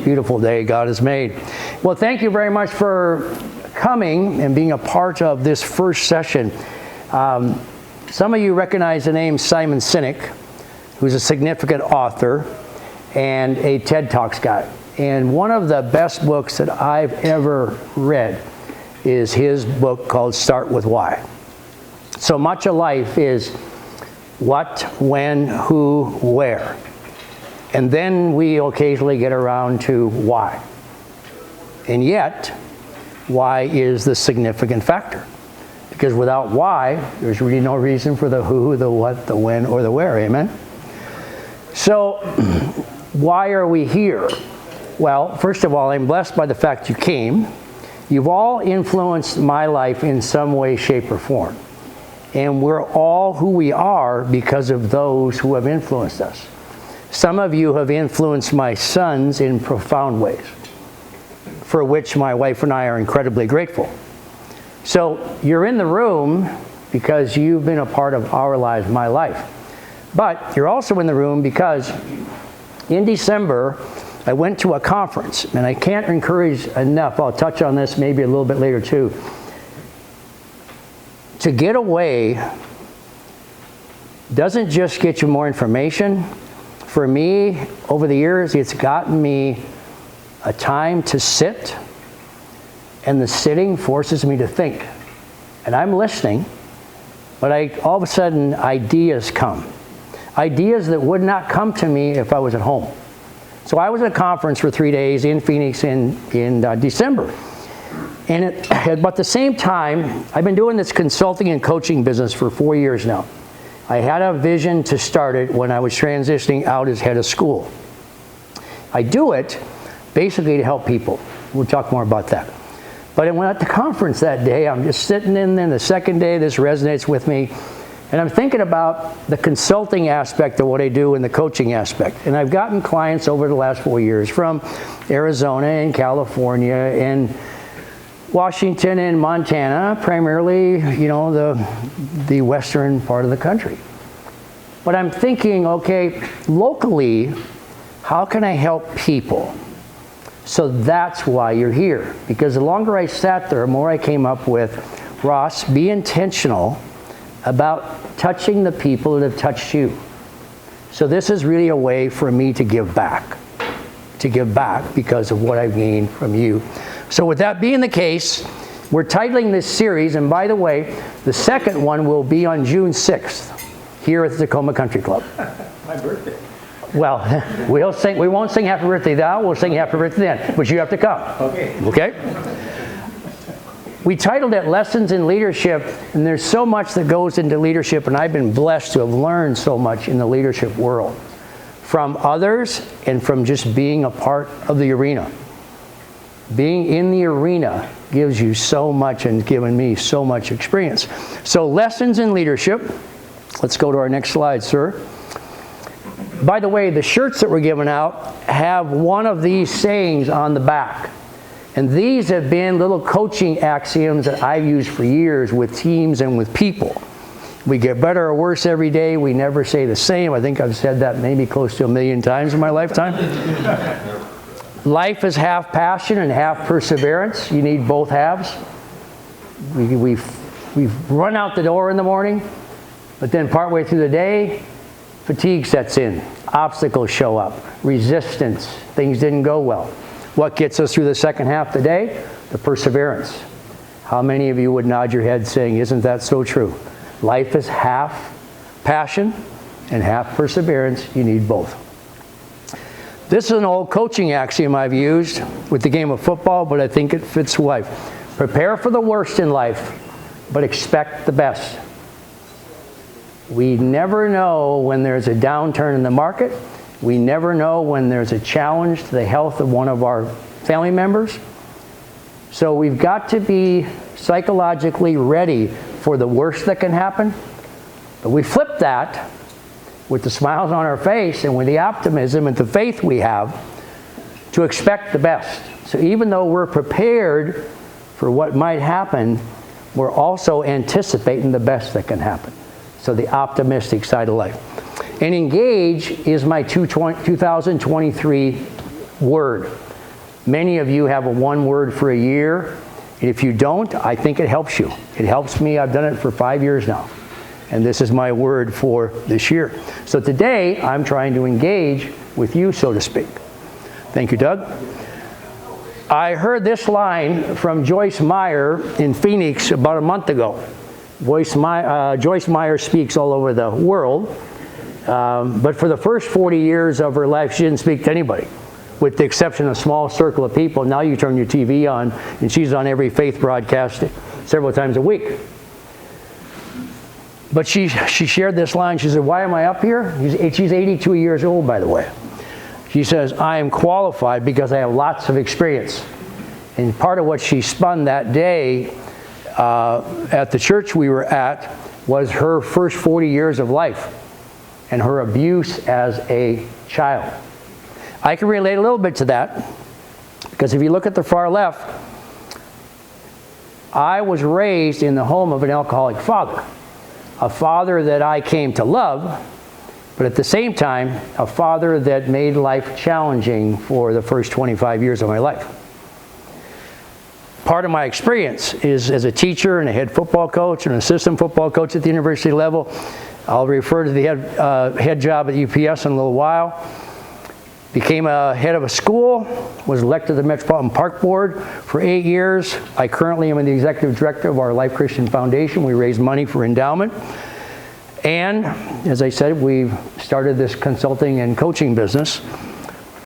beautiful day God has made. Well, thank you very much for coming and being a part of this first session. Some of you recognize the name Simon Sinek, who's a significant author and a TED Talks guy. And one of the best books that I've ever read is his book called Start With Why. So much of life is what, when, who, where. And then we occasionally get around to why. And yet, why is the significant factor. Because without why, there's really no reason for the who, the what, the when, or the where. Amen? So, why are we here? Well, first of all, I'm blessed by the fact you came. You've all influenced my life in some way, shape, or form. And we're all who we are because of those who have influenced us. Some of you have influenced my sons in profound ways, for which my wife and I are incredibly grateful. So you're in the room because you've been a part of our lives, my life. But you're also in the room because in December, I went to a conference, and I can't encourage enough, I'll touch on this maybe a little bit later too, to get away doesn't just get you more information. For me, over the years, it's gotten me a time to sit, and the sitting forces me to think. And I'm listening, but all of a sudden, ideas come. Ideas that would not come to me if I was at home. So I was at a conference for 3 days in Phoenix in December. And at about the same time, I've been doing this consulting and coaching business for 4 years now. I had a vision to start it when I was transitioning out as head of school. I do it basically to help people. We'll talk more about that. But when at the conference that day, I'm just sitting in there, the second day this resonates with me, and I'm thinking about the consulting aspect of what I do and the coaching aspect. And I've gotten clients over the last 4 years from Arizona and California and Washington and Montana, primarily, the western part of the country. But I'm thinking, okay, locally, how can I help people? So that's why you're here. Because the longer I sat there, the more I came up with, Ross, be intentional about touching the people that have touched you. So this is really a way for me to give back. To give back because of what I've gained from you. So with that being the case, we're titling this series, and by the way, the second one will be on June 6th here at the Tacoma Country Club. My birthday. Well, we won't sing Happy Birthday now, we'll sing Happy Birthday then, but you have to come. Okay? We titled it Lessons in Leadership, and there's so much that goes into leadership, and I've been blessed to have learned so much in the leadership world from others and from just being a part of the arena. Being in the arena gives you so much and given me so much experience. So lessons in leadership. Let's go to our next slide, sir. By the way, the shirts that we're giving out have one of these sayings on the back. And these have been little coaching axioms that I've used for years with teams and with people. We get better or worse every day. We never say the same. I think I've said that maybe close to 1 million times in my lifetime. Life is half passion and half perseverance. You need both halves. We've run out the door in the morning, but then partway through the day, fatigue sets in. Obstacles show up. Resistance. Things didn't go well. What gets us through the second half of the day? The perseverance. How many of you would nod your head saying, isn't that so true? Life is half passion and half perseverance. You need both. This is an old coaching axiom I've used with the game of football, but I think it fits life. Prepare for the worst in life, but expect the best. We never know when there's a downturn in the market. We never know when there's a challenge to the health of one of our family members. So we've got to be psychologically ready for the worst that can happen. But we flip that with the smiles on our face and with the optimism and the faith we have to expect the best. So even though we're prepared for what might happen, we're also anticipating the best that can happen. So the optimistic side of life. And engage is my 2023 word. Many of you have a one word for a year. And if you don't, I think it helps you. It helps me. I've done it for 5 years now. And this is my word for this year. So today, I'm trying to engage with you, so to speak. Thank you, Doug. I heard this line from Joyce Meyer in Phoenix about a month ago. Joyce Meyer speaks all over the world. But for the first 40 years of her life, she didn't speak to anybody, with the exception of a small circle of people. Now you turn your TV on, and she's on every faith broadcast several times a week. But she shared this line. She said, why am I up here? She's 82 years old, by the way. She says, I am qualified because I have lots of experience. And part of what she spun that day at the church we were at was her first 40 years of life and her abuse as a child. I can relate a little bit to that, because if you look at the far left, I was raised in the home of an alcoholic father, a father that I came to love, but at the same time, a father that made life challenging for the first 25 years of my life. Part of my experience is as a teacher and a head football coach and an assistant football coach at the university level. I'll refer to the head job at UPS in a little while. Became a head of a school, was elected to the Metropolitan Park Board for 8 years. I currently am the executive director of our Life Christian Foundation. We raise money for endowment. And as I said, we've started this consulting and coaching business.